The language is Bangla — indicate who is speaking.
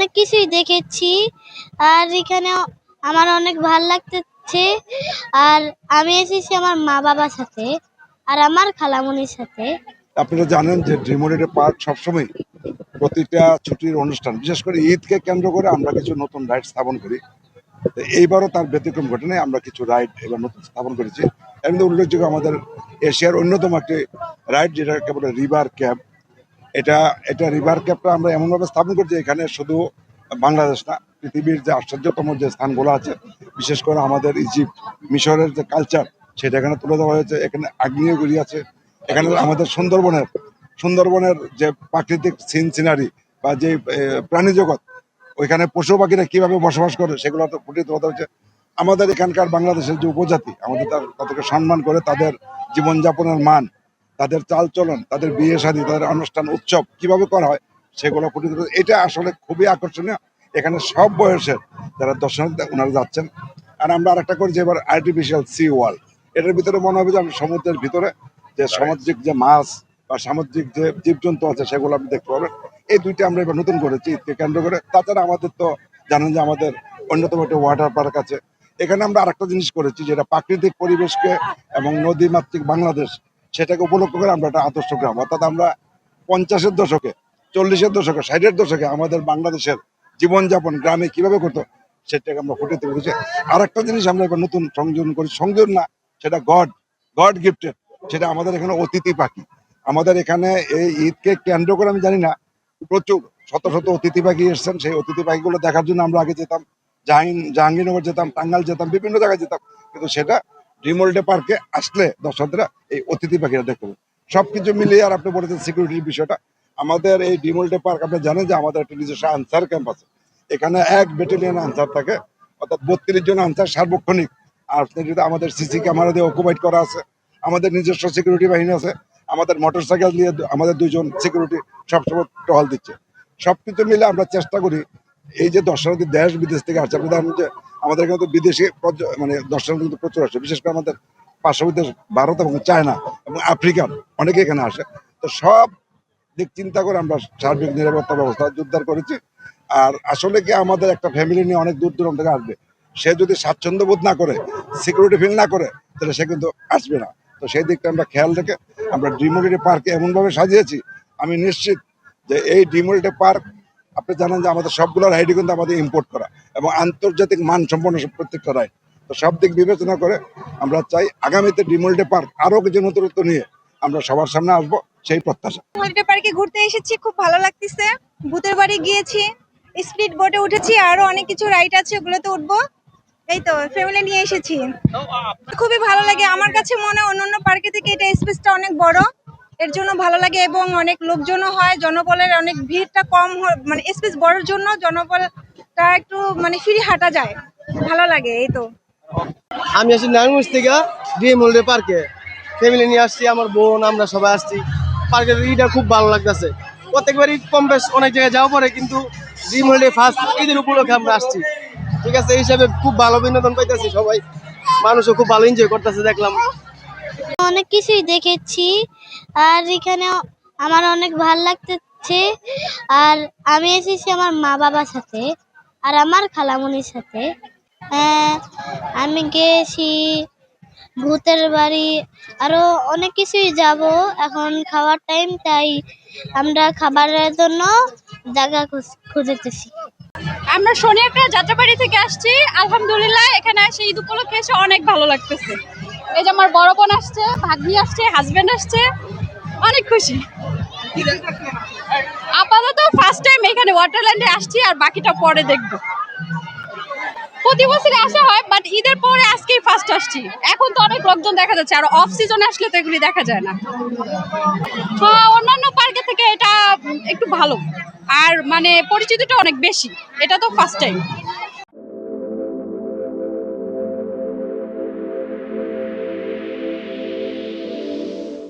Speaker 1: অনেক কিছুই দেখেছি, আর এখানে আমার অনেক ভালো লাগতেছে। আর আমি এসেছি আমার মা বাবার সাথে আর আমার খালামণির সাথে।
Speaker 2: আপনারা জানেন যে ড্রিম হলিডে পার্ক সবসময় প্রতিটা ছুটির অনুষ্ঠান, বিশেষ করে ঈদকে কেন্দ্র করে আমরা কিছু নতুন রাইড স্থাপন করি। তো এইবারও তার ব্যতিক্রম ঘটনায় আমরা কিছু রাইড এবার নতুন স্থাপন করেছি। এর মধ্যে উল্লেখযোগ্য আমাদের এশিয়ার অন্যতম একটি রাইড, যেটাকে বলে রিভার ক্যাব। এটা এটা রিভার ক্যাবটা আমরা এমনভাবে স্থাপন করছি, এখানে শুধু বাংলাদেশ না, পৃথিবীর যে আশ্চর্যতম যে স্থানগুলো আছে, বিশেষ করে আমাদের ইজিপ্ট, মিশরের যে কালচার, সেটা এখানে তুলে ধরা হয়েছে। এখানে আগ্নেয়গিরি আছে, এখানে আমাদের সুন্দরবনের যে প্রাকৃতিক সিনারি বা যে প্রাণী জগৎ, ওইখানে পশু পাখিরা কিভাবে বসবাস করে সেগুলো তো ফুটিয়ে তোলা হয়েছে। আমাদের এখানকার বাংলাদেশের যে উপজাতি, আমাদের তাদেরকে সম্মান করে তাদের জীবনযাপনের মান, তাদের চালচলন, তাদের বিয়ে শাদী, তাদের অনুষ্ঠান উৎসব কিভাবে করা হয় সেগুলো ফুটিয়ে তুলে। এটা আসলে খুবই আকর্ষণীয়। এখানে সব বয়সের যারা দর্শনার্থী ওনারা যাচ্ছেন। আর আমরা আরেকটা করি যে এবার আর্টিফিশিয়াল সি ওয়ার্ল্ড, এটার ভিতরে মনে হবে যে আপনি সমুদ্রের ভিতরে যে সামুদ্রিক যে মাছ বা সামুদ্রিক যে জীবজন্তু আছে সেগুলো আপনি দেখতে পাবেন। এই দুইটা আমরা এবার নতুন করেছি ঈদকে কেন্দ্র করে। তাছাড়া আমাদের তো জানেন যে আমাদের অন্যতম একটা ওয়াটার পার্ক আছে। এখানে আমরা আরেকটা জিনিস করেছি, যেটা প্রাকৃতিক পরিবেশকে এবং নদীমাতৃক বাংলাদেশ সেটাকে উপলক্ষ করে আমরা একটা আদর্শ গ্রাম, অর্থাৎ আমরা 50-এর দশকে, 40-এর দশকে, 60-এর দশকে আমাদের বাংলাদেশের জীবনযাপন গ্রামে কিভাবে করতো সেটাকে আমরা ফুটে তুলেছি। আর একটা জিনিস আমরা এবার নতুন সংযোজন করি, সংযোজন না, সেটা গড গিফটেড, সেটা আমাদের এখানে অতিথি পাখি। আমাদের এখানে এই ঈদকে কেন্দ্র করে আমি জানি না প্রচুর শত শত অতিথি পাখি এসছেন। সেই অতিথি পাখিগুলো দেখার জন্য আমরা আগে যেতাম, জাহাঙ্গীরনগর যেতাম, টাঙ্গাইল যেতাম, বিভিন্ন জায়গায় যেতাম, কিন্তু সেটা ড্রিম হলিডে পার্কে আসলে দর্শকরা এই অতিথি পাখিরা দেখতে পাবে। সবকিছু মিলিয়ে, আর আপনি বলেছেন সিকিউরিটির বিষয়টা, আমাদের এই ড্রিম হলিডে পার্ক আপনি জানেন যে আমাদের একটা নিজস্ব আনসার ক্যাম্প আছে। এখানে 1 ব্যাটালিয়ন আনসার থাকে, অর্থাৎ 32 জন আনসার সার্বক্ষণিক। আর যদি আমাদের সিসি ক্যামেরা দিয়ে অকুপাইড করা আছে, আমাদের নিজস্ব সিকিউরিটি বাহিনী আছে, আমাদের মোটরসাইকেল দিয়ে আমাদের 2 জন সিকিউরিটি সবসময় টহল দিচ্ছে। সবকিছু মিলে আমরা চেষ্টা করি এই যে দর্শনার্থী দেশ বিদেশ থেকে আসছে, আপনি জানেন যে আমাদের এখানে তো বিদেশি মানে দর্শনার্থী কিন্তু প্রচুর আসে, বিশেষ করে আমাদের পার্শ্ববর্তী দেশ ভারত এবং চায়না এবং আফ্রিকান অনেকে এখানে আসে। তো সব দিক চিন্তা করে আমরা সার্বিক নিরাপত্তা ব্যবস্থা জোরদার করেছি। আর আসলে কি আমাদের একটা ফ্যামিলি নিয়ে অনেক দূর দূরান্ত থেকে আসবে, সে যদি স্বাচ্ছন্দ্য বোধ না করে, সিকিউরিটি ফিল না করে, তাহলে সে কিন্তু আসবে না। তো সেই দিকটা আমরা খেয়াল রেখে আমরা ড্রিম হলিডে পার্কে এমনভাবে সাজিয়েছি, আমি নিশ্চিত যে এই ড্রিম হলিডে পার্ক, আপনি জানেন যে আমাদের সবগুলো রাইডই কিন্তু আমাদের ইম্পোর্ট করা এবং আন্তর্জাতিক মান সম্পন্ন প্রত্যেকটা রাইড। তো সব দিক বিবেচনা করে আমরা চাই আগামীতে ড্রিম হলিডে পার্ক আরো কিছু নতুনত্ব নিয়ে আমরা সবার সামনে আসবো, সেই প্রত্যাশা।
Speaker 3: হলিডে পার্কে ঘুরতে এসেছি, খুব ভালো লাগতেছে। ভূতের বাড়ি গিয়েছি, স্পিড বোটে উঠেছি, আরো অনেক কিছু রাইড আছে, ওগুলোতে উঠবো। এই তো ফ্যামিলি নিয়ে এসেছি, খুবই ভালো লাগে। আমার কাছে মনে হয় অন্যান্য পার্কে থেকে এটা স্পেসটা অনেক বড়, এর জন্য ভালো লাগে। এবং অনেক লোকজনও হয়, জনবলের অনেক ভিড়টা কম মানে স্পেস বড়র জন্য জনবলটা একটু মানে ফ্রি হাঁটা যায়, ভালো লাগে। এই তো
Speaker 4: আমি আসছি নারায়ণগঞ্জ থেকে ড্রিম হলিডে পার্কে ফ্যামিলি নিয়ে আসছি, আমার বোন, আমরা সবাই আসছি। পার্কের ঈদটা খুব ভালো লাগতেছে। প্রত্যেকবারই কম বেশ অনেক জায়গায় যাওয়া পরে, কিন্তু ড্রিম হলিডে ফার্স্ট ঈদের উপলক্ষে আমরা আসছি। ঠিক আছে, এই হিসাবে খুব ভালো বিনোদন পাইতেছি, সবাই মানুষও খুব ভালো এনজয় করতেছে দেখলাম।
Speaker 1: অনেক কিছুই দেখেছি, আর এখানে আমার অনেক ভালো লাগতেছে। আর আমি এসেছি আমার মা বাবার সাথে আর আমার খালামণির সাথে। আমি গেছি ভূতের বাড়ি, আরো অনেক কিছুই যাব। এখন খাওয়ার টাইম, তাই আমরা খাবারের জন্য জায়গা খুঁজতেছি।
Speaker 3: আমরা সোনিয়াটা যাত্রাবাড়ি থেকে আসছি। আলহামদুলিল্লাহ, এখানে এসে ঈদ উপলক্ষে এসে অনেক ভালো লাগতেছে। এই যে আমার বড় বোন আসছে, ভাগ্নি আসছে, হাজবেন্ড আসছে, অনেক খুশি। আপাতত ফার্স্ট টাইম এখানে ওয়াটারল্যান্ডে আসছি, আর বাকিটা পরে দেখবো। প্রতি বছরই আসা হয়, বাট ঈদের পরে আজকেই ফার্স্ট আসছি। এখন তো অনেক লোকজন দেখা যাচ্ছে, আর অফ সিজনে আসলে তো এগুলি দেখা যায় না। অন্যান্য পার্কে থেকে এটা একটু ভালো, আর মানে পরিচিতিটা অনেক বেশি। এটা তো ফার্স্ট টাইম।